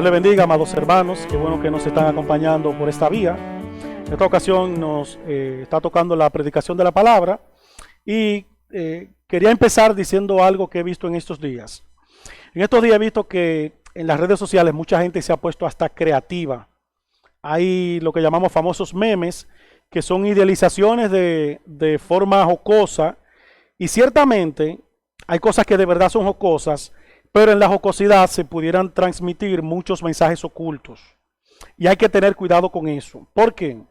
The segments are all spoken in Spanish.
le bendiga, amados hermanos. Qué bueno que nos están acompañando por esta vía. En esta ocasión nos está tocando la predicación de la palabra y quería empezar diciendo algo que he visto en estos días. En estos días he visto que en las redes sociales mucha gente se ha puesto hasta creativa. Hay lo que llamamos famosos memes, que son idealizaciones de forma jocosa, y ciertamente hay cosas que de verdad son jocosas, pero en la jocosidad se pudieran transmitir muchos mensajes ocultos. Y hay que tener cuidado con eso. ¿Por qué?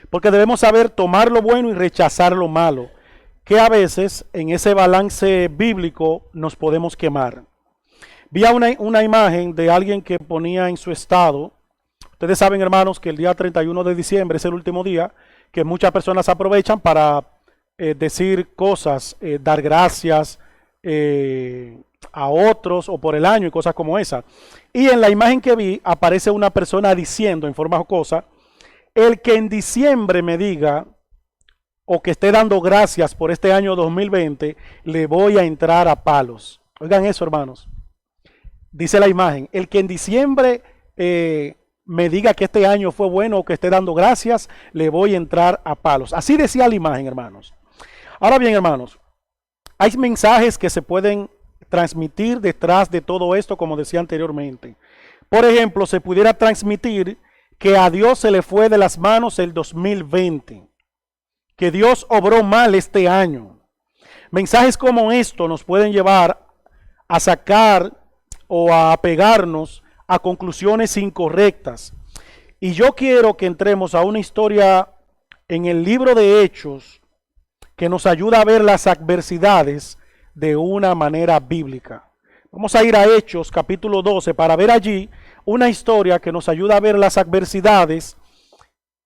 Porque debemos saber tomar lo bueno y rechazar lo malo, que a veces en ese balance bíblico nos podemos quemar. Vi una imagen de alguien que ponía en su estado. Ustedes saben, hermanos, que el día 31 de diciembre es el último día que muchas personas aprovechan para decir cosas, dar gracias a otros o por el año y cosas como esa. Y en la imagen que vi aparece una persona diciendo en forma jocosa: el que en diciembre me diga o que esté dando gracias por este año 2020, le voy a entrar a palos. Oigan eso, hermanos. Dice la imagen: el que en diciembre me diga que este año fue bueno o que esté dando gracias, le voy a entrar a palos. Así decía la imagen, hermanos. Ahora bien, hermanos, hay mensajes que se pueden transmitir detrás de todo esto, como decía anteriormente. Por ejemplo, se pudiera transmitir que a Dios se le fue de las manos el 2020, que Dios obró mal este año. Mensajes como esto nos pueden llevar a sacar o a apegarnos a conclusiones incorrectas. Y yo quiero que entremos a una historia en el libro de Hechos que nos ayuda a ver las adversidades de una manera bíblica. Vamos a ir a Hechos capítulo 12 para ver allí una historia que nos ayuda a ver las adversidades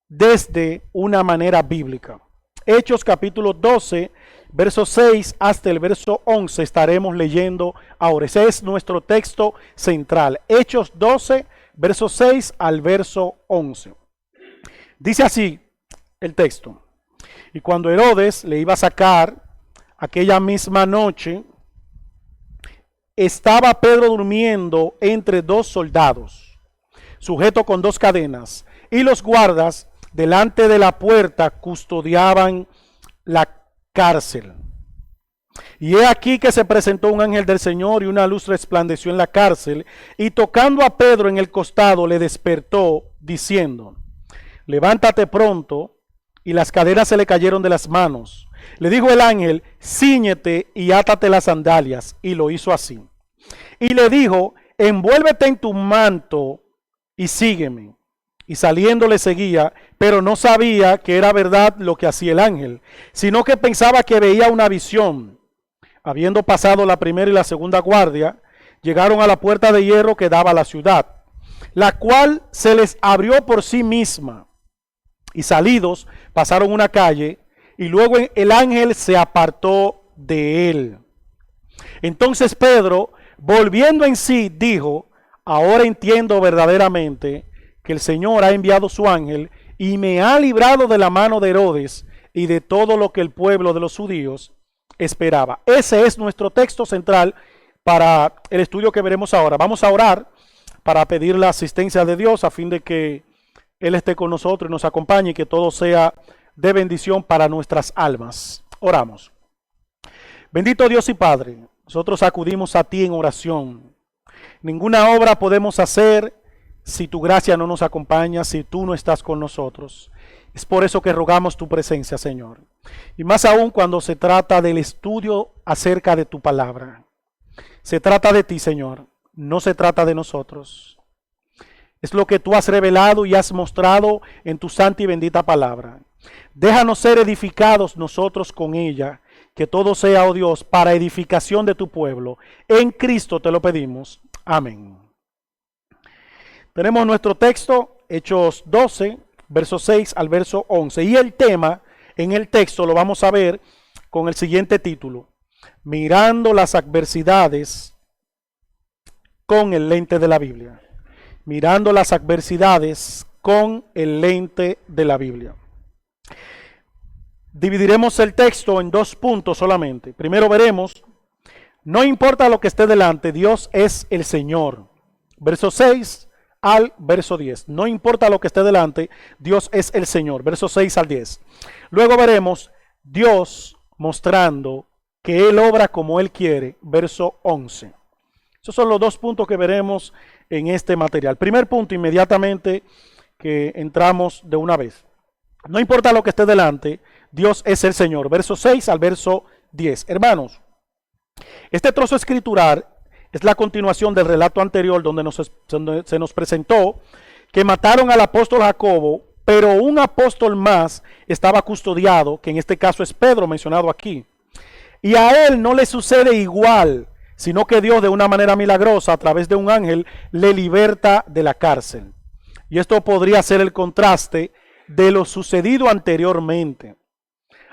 desde una manera bíblica. Hechos capítulo 12, verso 6 hasta el verso 11 estaremos leyendo ahora. Ese es nuestro texto central. Hechos 12, verso 6 al verso 11. Dice así el texto: y cuando Herodes le iba a sacar aquella misma noche, estaba Pedro durmiendo entre dos soldados, sujeto con dos cadenas, y los guardas delante de la puerta custodiaban la cárcel. Y he aquí que se presentó un ángel del Señor, y una luz resplandeció en la cárcel, y tocando a Pedro en el costado le despertó, diciendo: levántate pronto. Y las cadenas se le cayeron de las manos. Le dijo el ángel: cíñete y átate las sandalias. Y lo hizo así. Y le dijo: envuélvete en tu manto y sígueme. Y saliendo le seguía, pero no sabía que era verdad lo que hacía el ángel, sino que pensaba que veía una visión. Habiendo pasado la primera y la segunda guardia, llegaron a la puerta de hierro que daba a la ciudad, la cual se les abrió por sí misma. Y salidos pasaron una calle, y luego el ángel se apartó de él. Entonces Pedro, volviendo en sí, dijo: ahora entiendo verdaderamente que el Señor ha enviado su ángel y me ha librado de la mano de Herodes y de todo lo que el pueblo de los judíos esperaba. Ese es nuestro texto central para el estudio que veremos ahora. Vamos a orar para pedir la asistencia de Dios a fin de que Él esté con nosotros y nos acompañe, y que todo sea de bendición para nuestras almas. Oramos. Bendito Dios y Padre, nosotros acudimos a ti en oración. Ninguna obra podemos hacer si tu gracia no nos acompaña, si tú no estás con nosotros. Es por eso que rogamos tu presencia, Señor. Y más aún cuando se trata del estudio acerca de tu palabra. Se trata de ti, Señor, no se trata de nosotros. Es lo que tú has revelado y has mostrado en tu santa y bendita palabra. Déjanos ser edificados nosotros con ella, que todo sea, oh Dios, para edificación de tu pueblo. En Cristo te lo pedimos. Amén. Tenemos nuestro texto, Hechos 12, verso 6 al verso 11. Y el tema en el texto lo vamos a ver con el siguiente título: mirando las adversidades con el lente de la Biblia. Mirando las adversidades con el lente de la Biblia. Dividiremos el texto en dos puntos solamente. Primero veremos: no importa lo que esté delante, Dios es el Señor. Verso 6 al verso 10. No importa lo que esté delante, Dios es el Señor. Verso 6 al 10. Luego veremos Dios mostrando que Él obra como Él quiere. Verso 11. Esos son los dos puntos que veremos en este material. Primer punto, inmediatamente que entramos de una vez. No importa lo que esté delante, Dios es el Señor. Verso 6 al verso 10. Hermanos, este trozo escritural es la continuación del relato anterior donde se nos presentó que mataron al apóstol Jacobo, pero un apóstol más estaba custodiado, que en este caso es Pedro, mencionado aquí. Y a él no le sucede igual, sino que Dios de una manera milagrosa, a través de un ángel, le liberta de la cárcel. Y esto podría ser el contraste de lo sucedido anteriormente.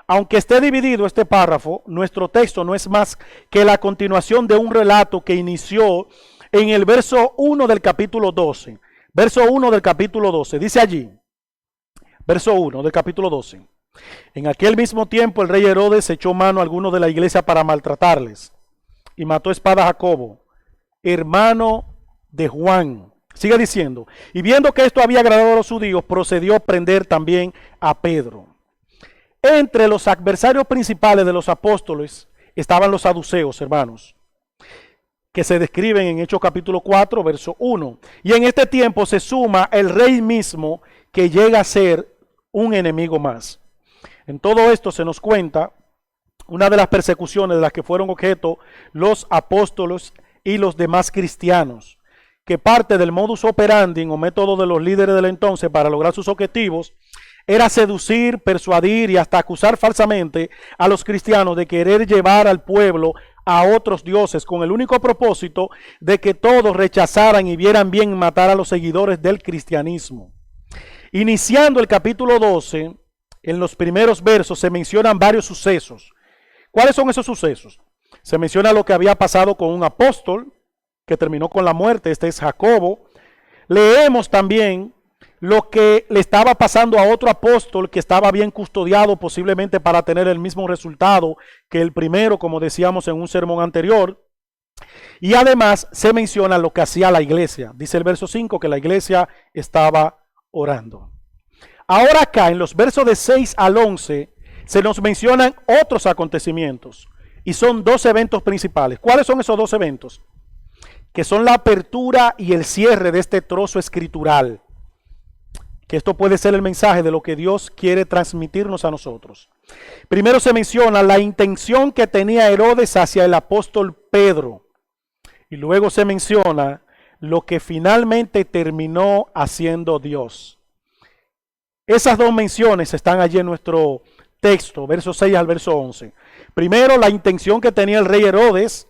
Aunque esté dividido este párrafo, nuestro texto no es más que la continuación de un relato que inició en el verso 1 del capítulo 12. Verso 1 del capítulo 12. Dice allí, verso 1 del capítulo 12. En aquel mismo tiempo el rey Herodes echó mano a algunos de la iglesia para maltratarles y mató a espada a Jacobo, hermano de Juan. Sigue diciendo, y viendo que esto había agradado a los judíos, procedió a prender también a Pedro. Entre los adversarios principales de los apóstoles estaban los saduceos, hermanos, que se describen en Hechos capítulo 4, verso 1. Y en este tiempo se suma el rey mismo, que llega a ser un enemigo más. En todo esto se nos cuenta una de las persecuciones de las que fueron objeto los apóstoles y los demás cristianos, que parte del modus operandi o método de los líderes del entonces para lograr sus objetivos era seducir, persuadir y hasta acusar falsamente a los cristianos de querer llevar al pueblo a otros dioses, con el único propósito de que todos rechazaran y vieran bien matar a los seguidores del cristianismo. Iniciando el capítulo 12, en los primeros versos se mencionan varios sucesos. ¿Cuáles son esos sucesos? Se menciona lo que había pasado con un apóstol que terminó con la muerte, este es Jacobo. Leemos también lo que le estaba pasando a otro apóstol que estaba bien custodiado, posiblemente para tener el mismo resultado que el primero, como decíamos en un sermón anterior. Y además se menciona lo que hacía la iglesia. Dice el verso 5 que la iglesia estaba orando. Ahora acá, en los versos de 6 al 11, se nos mencionan otros acontecimientos. Y son dos eventos principales. ¿Cuáles son esos dos eventos? Que son la apertura y el cierre de este trozo escritural. Que esto puede ser el mensaje de lo que Dios quiere transmitirnos a nosotros. Primero se menciona la intención que tenía Herodes hacia el apóstol Pedro. Y luego se menciona lo que finalmente terminó haciendo Dios. Esas dos menciones están allí en nuestro texto, verso 6 al verso 11. Primero, la intención que tenía el rey Herodes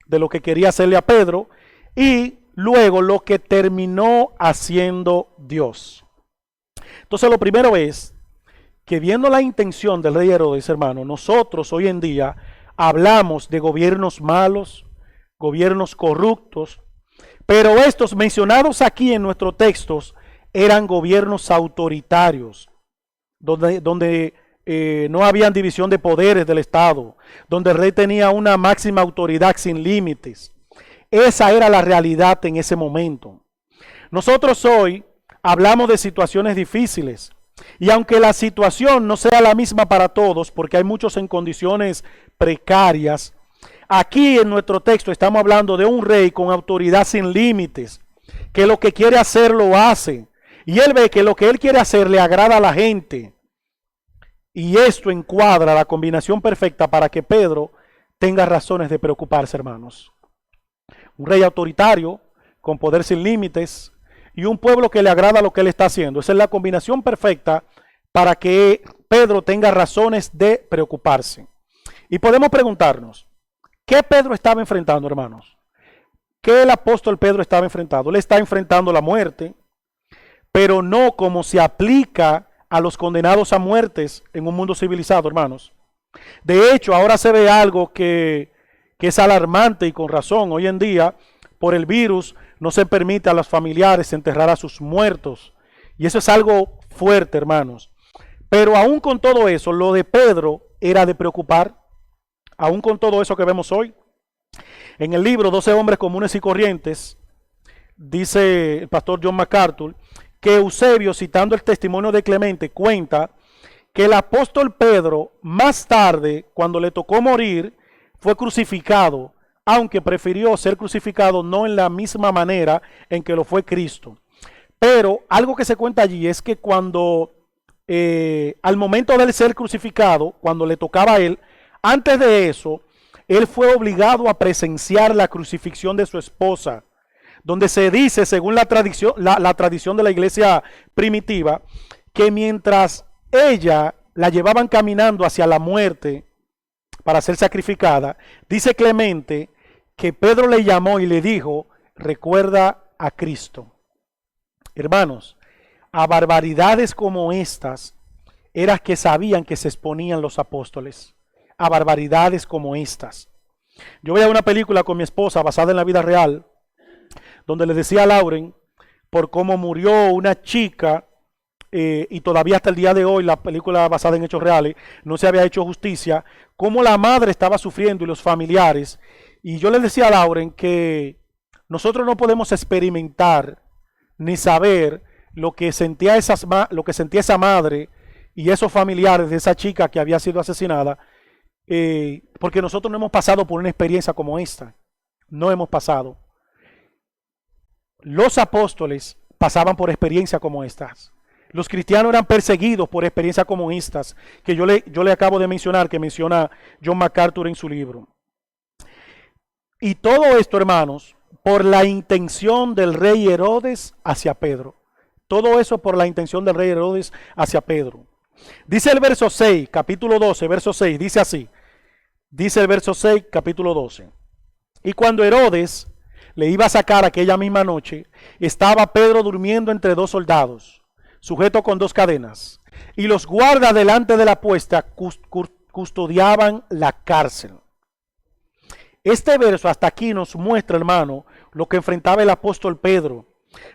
de lo que quería hacerle a Pedro. Y luego lo que terminó haciendo Dios. Entonces lo primero es que viendo la intención del rey Herodes, hermano, nosotros hoy en día hablamos de gobiernos malos, gobiernos corruptos, pero estos mencionados aquí en nuestros textos eran gobiernos autoritarios, donde no había división de poderes del Estado, donde el rey tenía una máxima autoridad sin límites. Esa era la realidad en ese momento. Nosotros hoy hablamos de situaciones difíciles y aunque la situación no sea la misma para todos, porque hay muchos en condiciones precarias, aquí en nuestro texto estamos hablando de un rey con autoridad sin límites, que lo que quiere hacer lo hace y él ve que lo que él quiere hacer le agrada a la gente. Y esto encuadra la combinación perfecta para que Pedro tenga razones de preocuparse, hermanos. Un rey autoritario, con poder sin límites, y un pueblo que le agrada lo que él está haciendo. Esa es la combinación perfecta para que Pedro tenga razones de preocuparse. Y podemos preguntarnos, ¿qué Pedro estaba enfrentando, hermanos? ¿Qué el apóstol Pedro estaba enfrentando? Él está enfrentando la muerte, pero no como se aplica a los condenados a muertes en un mundo civilizado, hermanos. De hecho, ahora se ve algo que es alarmante y con razón. Hoy en día, por el virus, no se permite a los familiares enterrar a sus muertos. Y eso es algo fuerte, hermanos. Pero aún con todo eso, lo de Pedro era de preocupar. Aún con todo eso que vemos hoy. En el libro 12 hombres comunes y corrientes, dice el pastor John MacArthur, que Eusebio, citando el testimonio de Clemente, cuenta que el apóstol Pedro, más tarde, cuando le tocó morir, fue crucificado, aunque prefirió ser crucificado no en la misma manera en que lo fue Cristo. Pero algo que se cuenta allí es que cuando, al momento de él ser crucificado, cuando le tocaba a él, antes de eso, él fue obligado a presenciar la crucifixión de su esposa, donde se dice, según la tradición de la iglesia primitiva, que mientras ella la llevaban caminando hacia la muerte para ser sacrificada, dice Clemente que Pedro le llamó y le dijo, recuerda a Cristo. Hermanos, a barbaridades como estas era que sabían que se exponían los apóstoles, a barbaridades como estas. Yo veía una película con mi esposa basada en la vida real, donde le decía a Lauren por cómo murió una chica, y todavía hasta el día de hoy, la película basada en hechos reales, no se había hecho justicia, cómo la madre estaba sufriendo y los familiares. Y yo le decía a Lauren que nosotros no podemos experimentar ni saber lo que sentía esa madre y esos familiares de esa chica que había sido asesinada, porque nosotros no hemos pasado por una experiencia como esta. No hemos pasado. Los apóstoles pasaban por experiencias como estas. Los cristianos eran perseguidos por experiencias como estas, que yo le acabo de mencionar, que menciona John MacArthur en su libro. Y todo esto, hermanos, por la intención del rey Herodes hacia Pedro. Todo eso por la intención del rey Herodes hacia Pedro. Dice el verso 6, capítulo 12, verso 6, dice así. Dice el verso 6, capítulo 12. Y cuando Herodes le iba a sacar aquella misma noche, estaba Pedro durmiendo entre dos soldados, sujeto con dos cadenas, y los guardas delante de la puerta custodiaban la cárcel. Este verso hasta aquí nos muestra, hermano, lo que enfrentaba el apóstol Pedro,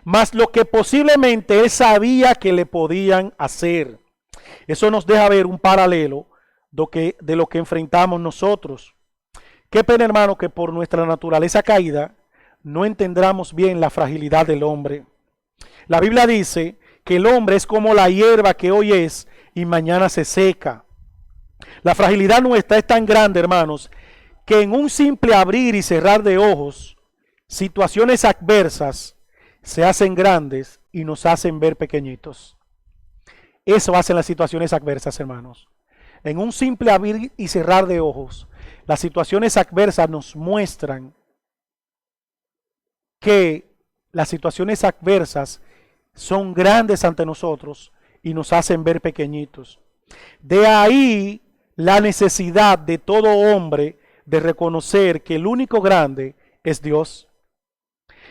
más lo que posiblemente él sabía que le podían hacer. Eso nos deja ver un paralelo de lo que enfrentamos nosotros. Qué pena, hermano, que por nuestra naturaleza caída no entendamos bien la fragilidad del hombre. La Biblia dice que el hombre es como la hierba que hoy es y mañana se seca. La fragilidad nuestra es tan grande, hermanos, que en un simple abrir y cerrar de ojos, situaciones adversas se hacen grandes y nos hacen ver pequeñitos. Eso hacen las situaciones adversas, hermanos. En un simple abrir y cerrar de ojos, las situaciones adversas nos muestran que las situaciones adversas son grandes ante nosotros y nos hacen ver pequeñitos. De ahí la necesidad de todo hombre de reconocer que el único grande es Dios.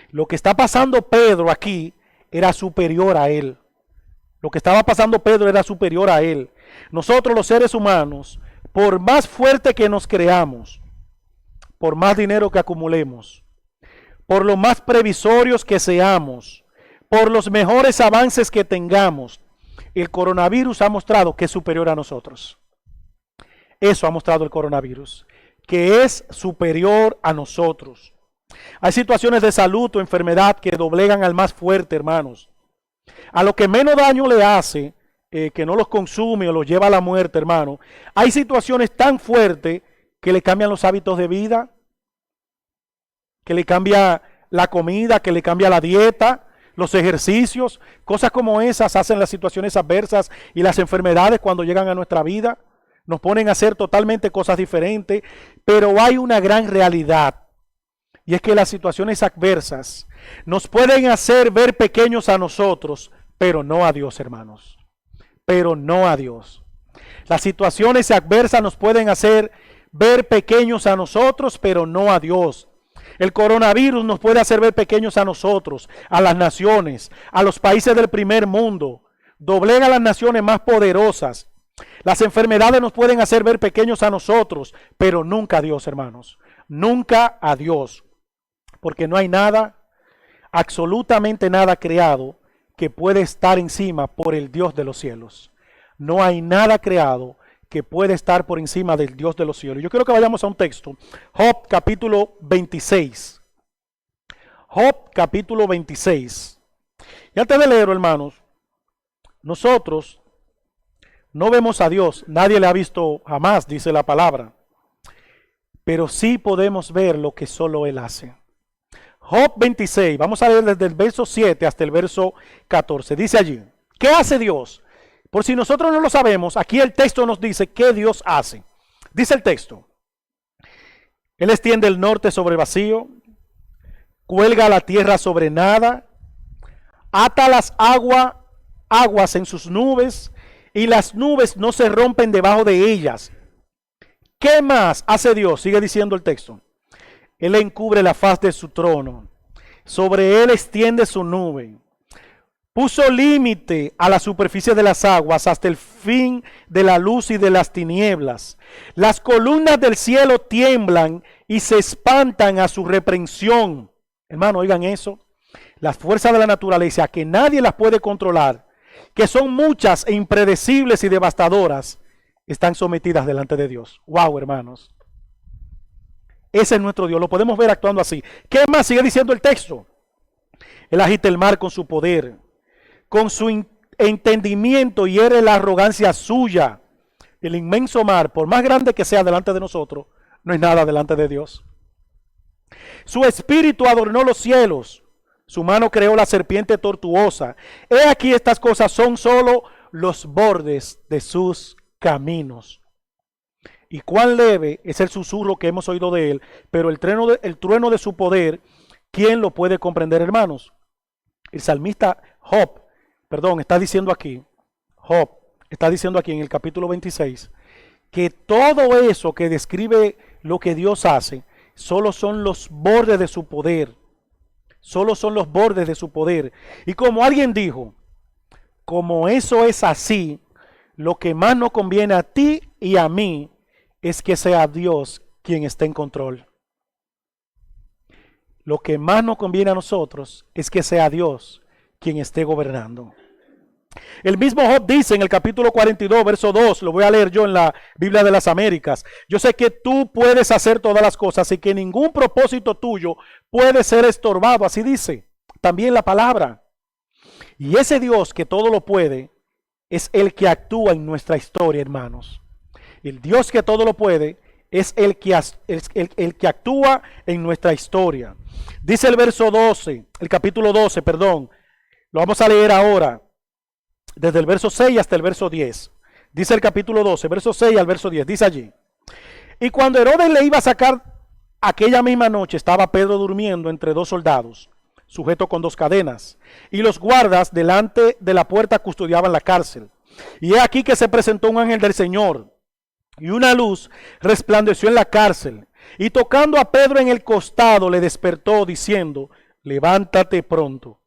Lo que está pasando Pedro aquí era superior a él. Lo que estaba pasando Pedro era superior a él. Nosotros los seres humanos, por más fuerte que nos creamos, por más dinero que acumulemos, por lo más previsorios que seamos, por los mejores avances que tengamos, el coronavirus ha mostrado que es superior a nosotros. Eso ha mostrado el coronavirus, que es superior a nosotros. Hay situaciones de salud o enfermedad que doblegan al más fuerte, hermanos. A lo que menos daño le hace, que no los consume o los lleva a la muerte, hermano. Hay situaciones tan fuertes que le cambian los hábitos de vida, que le cambia la comida, que le cambia la dieta, los ejercicios. Cosas como esas hacen las situaciones adversas y las enfermedades cuando llegan a nuestra vida. Nos ponen a hacer totalmente cosas diferentes, pero hay una gran realidad. Y es que las situaciones adversas nos pueden hacer ver pequeños a nosotros, pero no a Dios, hermanos. Pero no a Dios. Las situaciones adversas nos pueden hacer ver pequeños a nosotros, pero no a Dios. El coronavirus nos puede hacer ver pequeños a nosotros, a las naciones, a los países del primer mundo. Doblega a las naciones más poderosas. Las enfermedades nos pueden hacer ver pequeños a nosotros, pero nunca a Dios, hermanos. Nunca a Dios. Porque no hay nada, absolutamente nada creado que puede estar encima por el Dios de los cielos. No hay nada creado que puede estar por encima del Dios de los cielos. Yo quiero que vayamos a un texto. Job capítulo 26. Job capítulo 26. Y antes de leerlo, hermanos, nosotros no vemos a Dios, nadie le ha visto jamás, dice la palabra, pero sí podemos ver lo que solo Él hace. Job 26, vamos a leer desde el verso 7 hasta el verso 14. Dice allí, ¿qué hace Dios? Por si nosotros no lo sabemos, aquí el texto nos dice qué Dios hace. Dice el texto, Él extiende el norte sobre el vacío, cuelga la tierra sobre nada, ata las aguas en sus nubes, y las nubes no se rompen debajo de ellas. ¿Qué más hace Dios? Sigue diciendo el texto. Él encubre la faz de su trono, sobre él extiende su nube. Puso límite a la superficie de las aguas hasta el fin de la luz y de las tinieblas. Las columnas del cielo tiemblan y se espantan a su reprensión. Hermano, oigan eso. Las fuerzas de la naturaleza, que nadie las puede controlar, que son muchas e impredecibles y devastadoras, están sometidas delante de Dios. Wow, hermanos. Ese es nuestro Dios. Lo podemos ver actuando así. ¿Qué más sigue diciendo el texto? Él agita el mar con su poder. Con su entendimiento hiere la arrogancia suya. El inmenso mar, por más grande que sea delante de nosotros, no es nada delante de Dios. Su espíritu adornó los cielos. Su mano creó la serpiente tortuosa. He aquí, estas cosas son solo los bordes de sus caminos. Y cuán leve es el susurro que hemos oído de él, pero el trueno de su poder, ¿quién lo puede comprender, hermanos? El salmista Job está diciendo aquí en el capítulo 26, que todo eso que describe lo que Dios hace, solo son los bordes de su poder. Solo son los bordes de su poder. Y como alguien dijo, como eso es así, lo que más nos conviene a ti y a mí es que sea Dios quien esté en control. Lo que más nos conviene a nosotros es que sea Dios quien esté gobernando. El mismo Job dice en el capítulo 42, verso 2, lo voy a leer yo en la Biblia de las Américas. Yo sé que tú puedes hacer todas las cosas y que ningún propósito tuyo puede ser estorbado. Así dice también la palabra. Y ese Dios que todo lo puede es el que actúa en nuestra historia, hermanos. El Dios que todo lo puede es el que actúa en nuestra historia. Dice el verso 12, el capítulo 12, perdón. Lo vamos a leer ahora. Desde el verso 6 hasta el verso 10. Dice el capítulo 12, verso 6 al verso 10. Dice allí. Y cuando Herodes le iba a sacar aquella misma noche, estaba Pedro durmiendo entre dos soldados, sujeto con dos cadenas. Y los guardas delante de la puerta custodiaban la cárcel. Y he aquí que se presentó un ángel del Señor. Y una luz resplandeció en la cárcel. Y tocando a Pedro en el costado, le despertó diciendo, levántate pronto.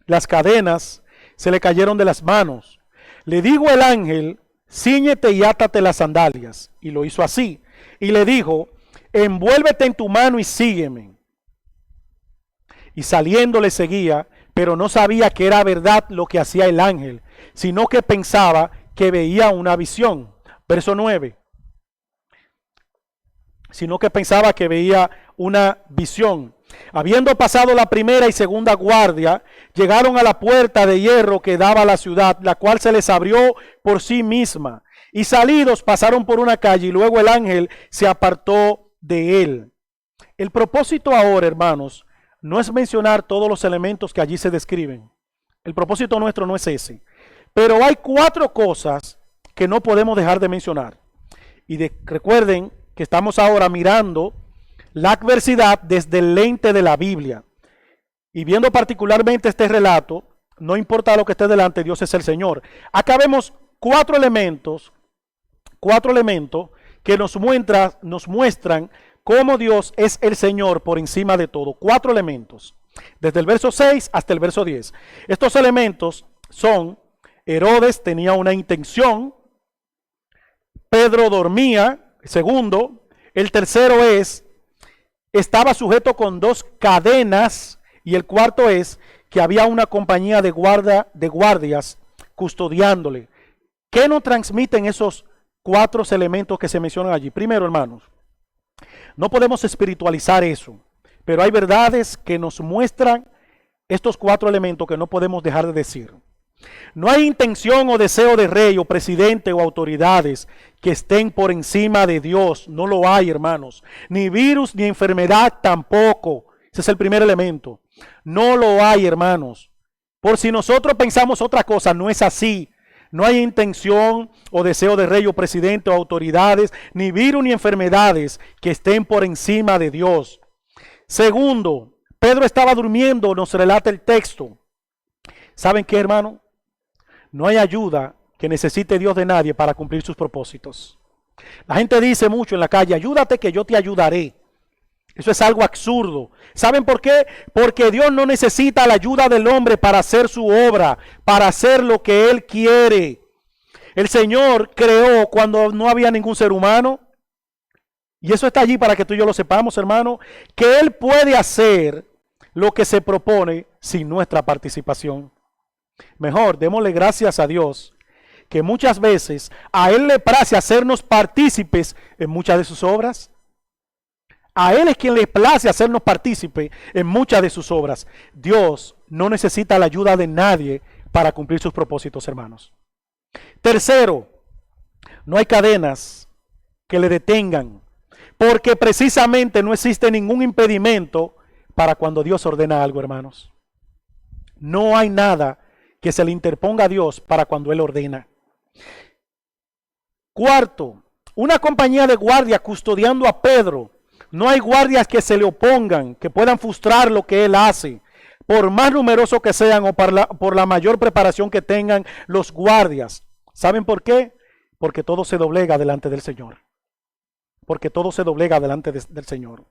Las cadenas se le cayeron de las manos. Le dijo el ángel, cíñete y átate las sandalias. Y lo hizo así. Y le dijo, envuélvete en tu mano y sígueme. Y saliendo le seguía, pero no sabía que era verdad lo que hacía el ángel, sino que pensaba que veía una visión. Verso 9. Sino que pensaba que veía una visión. Habiendo pasado la primera y segunda guardia, llegaron a la puerta de hierro que daba a la ciudad, la cual se les abrió por sí misma. Y salidos pasaron por una calle y luego el ángel se apartó de él. El propósito ahora, hermanos, no es mencionar todos los elementos que allí se describen. El propósito nuestro no es ese. Pero hay 4 cosas que no podemos dejar de mencionar. Y recuerden que estamos ahora mirando la adversidad desde el lente de la Biblia. Y viendo particularmente este relato, no importa lo que esté delante, Dios es el Señor. Acá vemos 4 elementos que nos muestran cómo Dios es el Señor por encima de todo. 4 elementos. Desde el verso 6 hasta el verso 10. Estos elementos son, Herodes tenía una intención, Pedro dormía, segundo. El tercero es, estaba sujeto con 2 cadenas, y el cuarto es que había una compañía de guardias custodiándole. ¿Qué nos transmiten esos 4 elementos que se mencionan allí? Primero, hermanos, no podemos espiritualizar eso. pero hay verdades que nos muestran estos 4 elementos que no podemos dejar de decir. No hay intención o deseo de rey o presidente o autoridades que estén por encima de Dios. No lo hay, hermanos. Ni virus ni enfermedad tampoco. Ese es el primer elemento. No lo hay, hermanos. Por si nosotros pensamos otra cosa, no es así. No hay intención o deseo de rey o presidente o autoridades, ni virus ni enfermedades que estén por encima de Dios. Segundo, Pedro estaba durmiendo, nos relata el texto. ¿Saben qué, hermano? No hay ayuda que necesite Dios de nadie para cumplir sus propósitos. La gente dice mucho en la calle, ayúdate que yo te ayudaré. Eso es algo absurdo. ¿Saben por qué? Porque Dios no necesita la ayuda del hombre para hacer su obra, para hacer lo que Él quiere. El Señor creó cuando no había ningún ser humano. Y eso está allí para que tú y yo lo sepamos, hermano, que Él puede hacer lo que se propone sin nuestra participación. Mejor, démosle gracias a Dios, que muchas veces a Él le place hacernos partícipes en muchas de sus obras. A Él es quien le place hacernos partícipes en muchas de sus obras. Dios no necesita la ayuda de nadie para cumplir sus propósitos, hermanos. Tercero, no hay cadenas que le detengan, porque precisamente no existe ningún impedimento para cuando Dios ordena algo, hermanos. No hay nada que se le interponga a Dios para cuando Él ordena. Cuarto, una compañía de guardias custodiando a Pedro. No hay guardias que se le opongan, que puedan frustrar lo que Él hace, por más numerosos que sean o por la mayor preparación que tengan los guardias. ¿Saben por qué? Porque todo se doblega delante del Señor. Porque todo se doblega delante del Señor.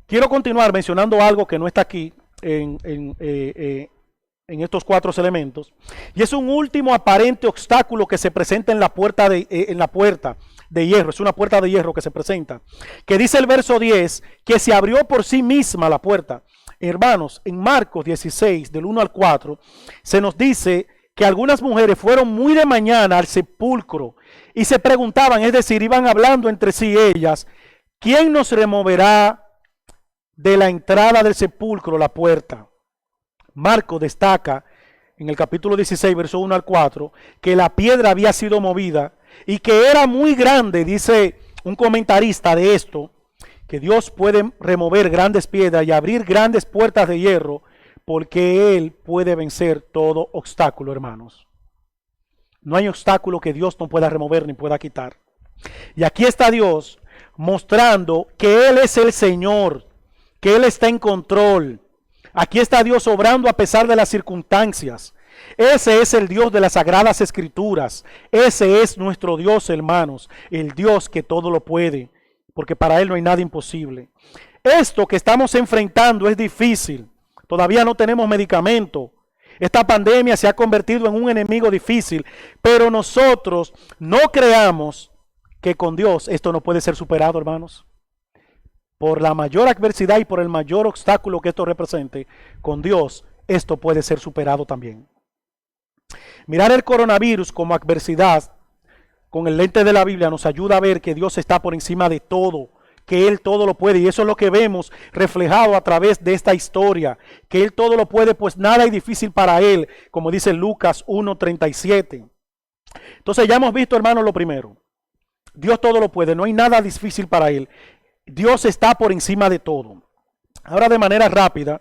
Quiero continuar mencionando algo que no está aquí en estos 4 elementos, y es un último aparente obstáculo que se presenta en la puerta de hierro. Es una puerta de hierro que se presenta, que dice el verso 10, que se abrió por sí misma la puerta. Hermanos, en Marcos 16, del 1 al 4, se nos dice que algunas mujeres fueron muy de mañana al sepulcro y se preguntaban, es decir, iban hablando entre sí ellas, ¿quién nos removerá de la entrada del sepulcro la puerta? Marcos destaca en el capítulo 16, verso 1 al 4, que la piedra había sido movida y que era muy grande. Dice un comentarista de esto, que Dios puede remover grandes piedras y abrir grandes puertas de hierro, porque Él puede vencer todo obstáculo, hermanos. No hay obstáculo que Dios no pueda remover ni pueda quitar. Y aquí está Dios mostrando que Él es el Señor, que Él está en control. Aquí está Dios obrando a pesar de las circunstancias. Ese es el Dios de las Sagradas Escrituras. Ese es nuestro Dios, hermanos. El Dios que todo lo puede, porque para Él no hay nada imposible. Esto que estamos enfrentando es difícil. Todavía no tenemos medicamento. Esta pandemia se ha convertido en un enemigo difícil. Pero nosotros no creamos que con Dios esto no puede ser superado, hermanos. Por la mayor adversidad y por el mayor obstáculo que esto represente, con Dios esto puede ser superado también. Mirar el coronavirus como adversidad con el lente de la Biblia nos ayuda a ver que Dios está por encima de todo, que Él todo lo puede, y eso es lo que vemos reflejado a través de esta historia, que Él todo lo puede, pues nada es difícil para Él, como dice Lucas 1:37. Entonces ya hemos visto, hermanos, lo primero. Dios todo lo puede, no hay nada difícil para Él. Dios está por encima de todo. Ahora, de manera rápida,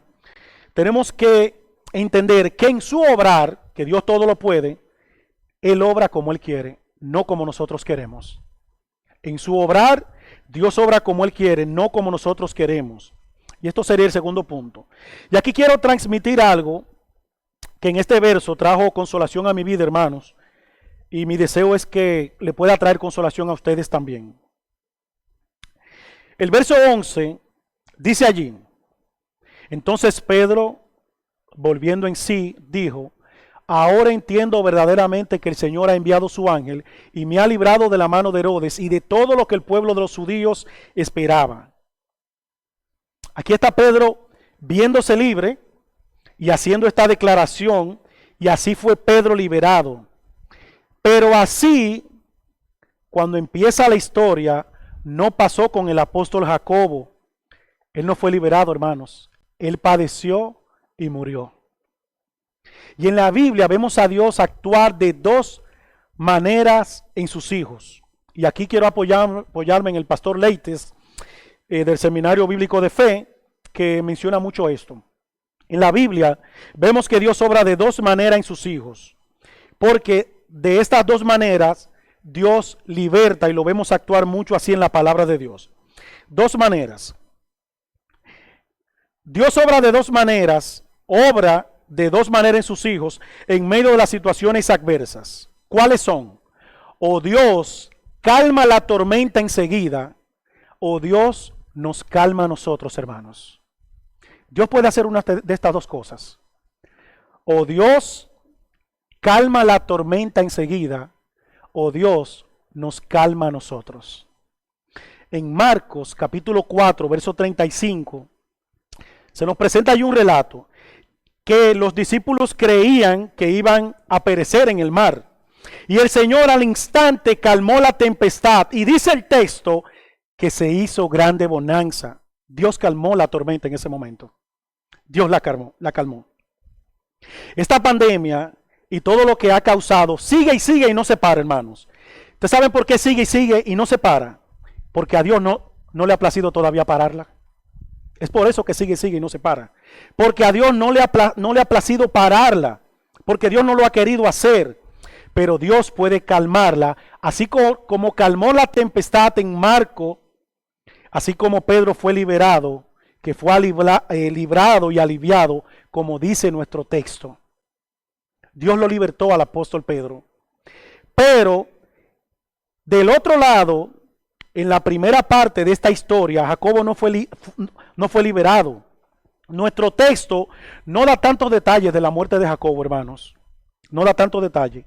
tenemos que entender que en su obrar, que Dios todo lo puede, Él obra como Él quiere, no como nosotros queremos. En su obrar, Dios obra como Él quiere, no como nosotros queremos. Y esto sería el segundo punto. Y aquí quiero transmitir algo que en este verso trajo consolación a mi vida, hermanos. Y mi deseo es que le pueda traer consolación a ustedes también. El verso 11 dice allí: entonces Pedro, volviendo en sí, dijo: ahora entiendo verdaderamente que el Señor ha enviado su ángel y me ha librado de la mano de Herodes y de todo lo que el pueblo de los judíos esperaba. Aquí está Pedro viéndose libre y haciendo esta declaración, y así fue Pedro liberado. Pero así, cuando empieza la historia, no pasó con el apóstol Jacobo. Él no fue liberado, hermanos. Él padeció y murió. Y en la Biblia vemos a Dios actuar de dos maneras en sus hijos. Y aquí quiero apoyarme en el pastor Leites del Seminario Bíblico de Fe, que menciona mucho esto. En la Biblia vemos que Dios obra de dos maneras en sus hijos, porque de estas dos maneras Dios liberta, y lo vemos actuar mucho así en la palabra de Dios. Dos maneras. Dios obra de dos maneras en sus hijos en medio de las situaciones adversas. ¿Cuáles son? O Dios calma la tormenta enseguida, o Dios nos calma a nosotros, hermanos. Dios puede hacer una de estas dos cosas. O Dios calma la tormenta enseguida, o Dios nos calma a nosotros. En Marcos capítulo 4, verso 35, se nos presenta ahí un relato que los discípulos creían que iban a perecer en el mar. Y el Señor al instante calmó la tempestad, y dice el texto que se hizo grande bonanza. Dios calmó la tormenta en ese momento. Dios la calmó. Esta pandemia y todo lo que ha causado sigue y sigue y no se para, hermanos. ¿Ustedes saben por qué sigue y sigue y no se para? Porque a Dios no le ha placido todavía pararla. Es por eso que sigue y sigue y no se para. Porque a Dios no le ha placido pararla. Porque Dios no lo ha querido hacer. Pero Dios puede calmarla. Así como calmó la tempestad en Marco, así como Pedro fue liberado, que fue librado y aliviado, como dice nuestro texto. Dios lo libertó al apóstol Pedro. Pero del otro lado, en la primera parte de esta historia, Jacobo no fue liberado. Nuestro texto no da tantos detalles de la muerte de Jacobo, hermanos. No da tantos detalles.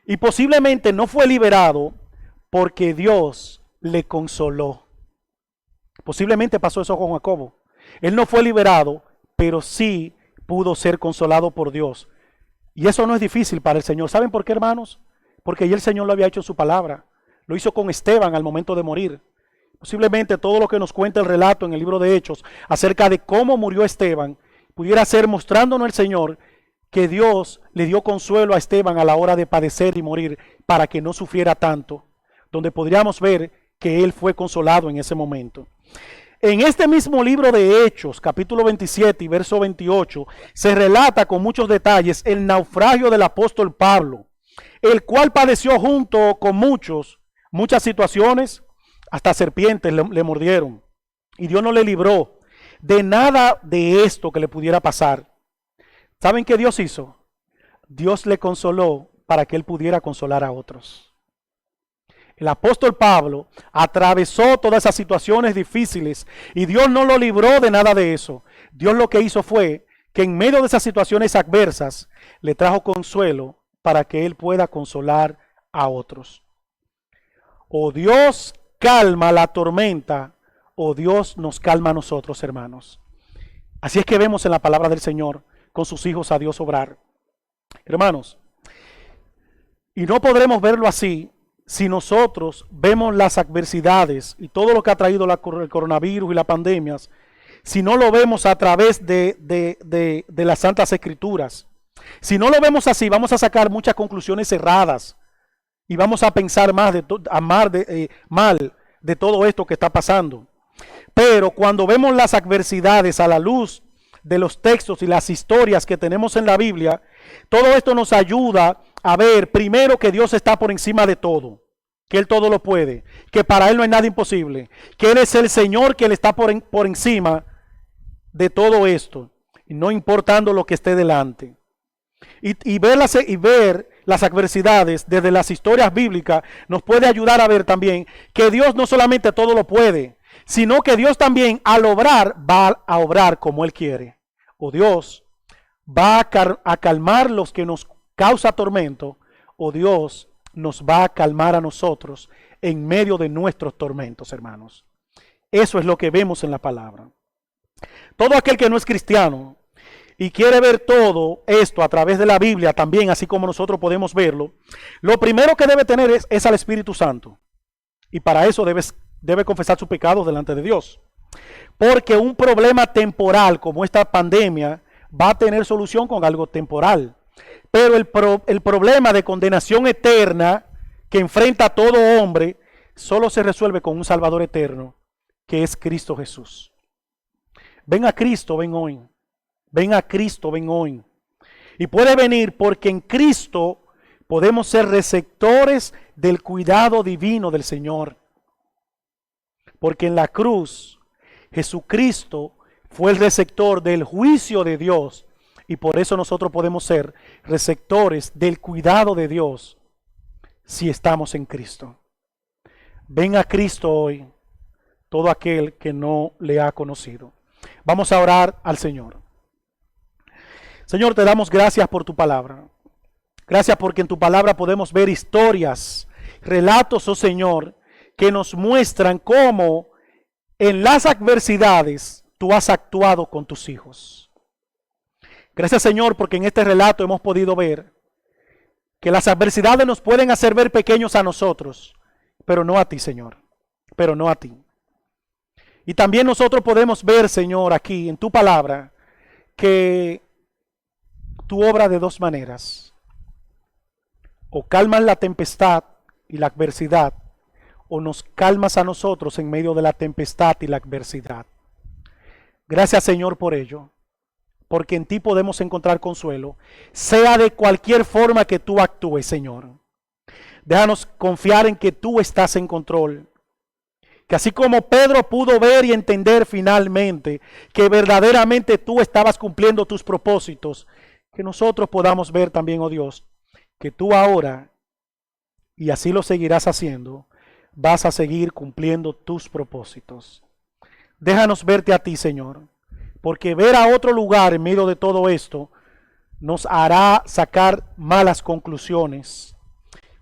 Y posiblemente no fue liberado porque Dios le consoló. Posiblemente pasó eso con Jacobo. Él no fue liberado, pero sí pudo ser consolado por Dios. Y eso no es difícil para el Señor. ¿Saben por qué, hermanos? Porque ya el Señor lo había hecho en su palabra. Lo hizo con Esteban al momento de morir. Posiblemente todo lo que nos cuenta el relato en el libro de Hechos acerca de cómo murió Esteban pudiera ser mostrándonos el Señor que Dios le dio consuelo a Esteban a la hora de padecer y morir para que no sufriera tanto, donde podríamos ver que él fue consolado en ese momento. En este mismo libro de Hechos, capítulo 27 y verso 28, se relata con muchos detalles el naufragio del apóstol Pablo, el cual padeció junto con muchas situaciones, hasta serpientes le mordieron, y Dios no le libró de nada de esto que le pudiera pasar. ¿Saben qué Dios hizo? Dios le consoló para que él pudiera consolar a otros. El apóstol Pablo atravesó todas esas situaciones difíciles y Dios no lo libró de nada de eso. Dios lo que hizo fue que en medio de esas situaciones adversas le trajo consuelo para que él pueda consolar a otros. O Dios calma la tormenta o Dios nos calma a nosotros, hermanos. Así es que vemos en la palabra del Señor con sus hijos a Dios obrar. Hermanos, y no podremos verlo así si nosotros vemos las adversidades y todo lo que ha traído el coronavirus y las pandemias, si no lo vemos a través de las Santas Escrituras. Si no lo vemos así, vamos a sacar muchas conclusiones erradas y vamos a pensar mal de todo esto que está pasando. Pero cuando vemos las adversidades a la luz de los textos y las historias que tenemos en la Biblia, todo esto nos ayuda a ver primero que Dios está por encima de todo, que Él todo lo puede, que para Él no hay nada imposible, que Él es el Señor, que Él está por encima de todo esto, y no importando lo que esté delante. Y ver las adversidades desde las historias bíblicas nos puede ayudar a ver también que Dios no solamente todo lo puede, sino que Dios también al obrar va a obrar como Él quiere. O Dios va a calmar los que nos causa tormento, o Dios nos va a calmar a nosotros en medio de nuestros tormentos, hermanos. Eso es lo que vemos en la palabra. Todo aquel que no es cristiano y quiere ver todo esto a través de la Biblia también, así como nosotros podemos verlo, lo primero que debe tener es al Espíritu Santo. Y para eso debe confesar sus pecados delante de Dios. Porque un problema temporal como esta pandemia va a tener solución con algo temporal. Pero el problema de condenación eterna que enfrenta a todo hombre solo se resuelve con un Salvador eterno, que es Cristo Jesús. Ven a Cristo, ven hoy. Ven a Cristo, ven hoy. Y puede venir porque en Cristo podemos ser receptores del cuidado divino del Señor. Porque en la cruz Jesucristo fue el receptor del juicio de Dios. Y por eso nosotros podemos ser receptores del cuidado de Dios si estamos en Cristo. Ven a Cristo hoy, todo aquel que no le ha conocido. Vamos a orar al Señor. Señor, te damos gracias por tu palabra. Gracias porque en tu palabra podemos ver historias, relatos, oh Señor, que nos muestran cómo en las adversidades tú has actuado con tus hijos. Gracias, Señor, porque en este relato hemos podido ver que las adversidades nos pueden hacer ver pequeños a nosotros, pero no a ti, Señor, pero no a ti. Y también nosotros podemos ver, Señor, aquí en tu palabra, que tu obra de dos maneras. O calmas la tempestad y la adversidad, o nos calmas a nosotros en medio de la tempestad y la adversidad. Gracias, Señor, por ello, porque en ti podemos encontrar consuelo, sea de cualquier forma que tú actúes, Señor. Déjanos confiar en que tú estás en control. Que así como Pedro pudo ver y entender finalmente que verdaderamente tú estabas cumpliendo tus propósitos, que nosotros podamos ver también, oh Dios, que tú ahora, y así lo seguirás haciendo, vas a seguir cumpliendo tus propósitos. Déjanos verte a ti, Señor, porque ver a otro lugar en medio de todo esto nos hará sacar malas conclusiones.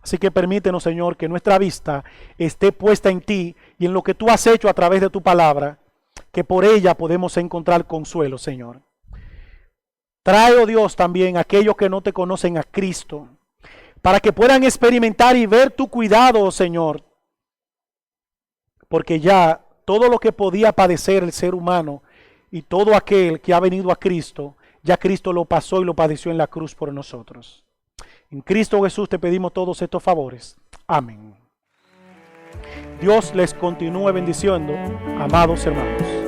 Así que permítenos, Señor, que nuestra vista esté puesta en ti y en lo que tú has hecho a través de tu palabra, que por ella podemos encontrar consuelo, Señor. Trae, oh Dios, también a aquellos que no te conocen a Cristo, para que puedan experimentar y ver tu cuidado, oh Señor, porque ya todo lo que podía padecer el ser humano y todo aquel que ha venido a Cristo, ya Cristo lo pasó y lo padeció en la cruz por nosotros. En Cristo Jesús te pedimos todos estos favores. Amén. Dios les continúe bendiciendo, amados hermanos.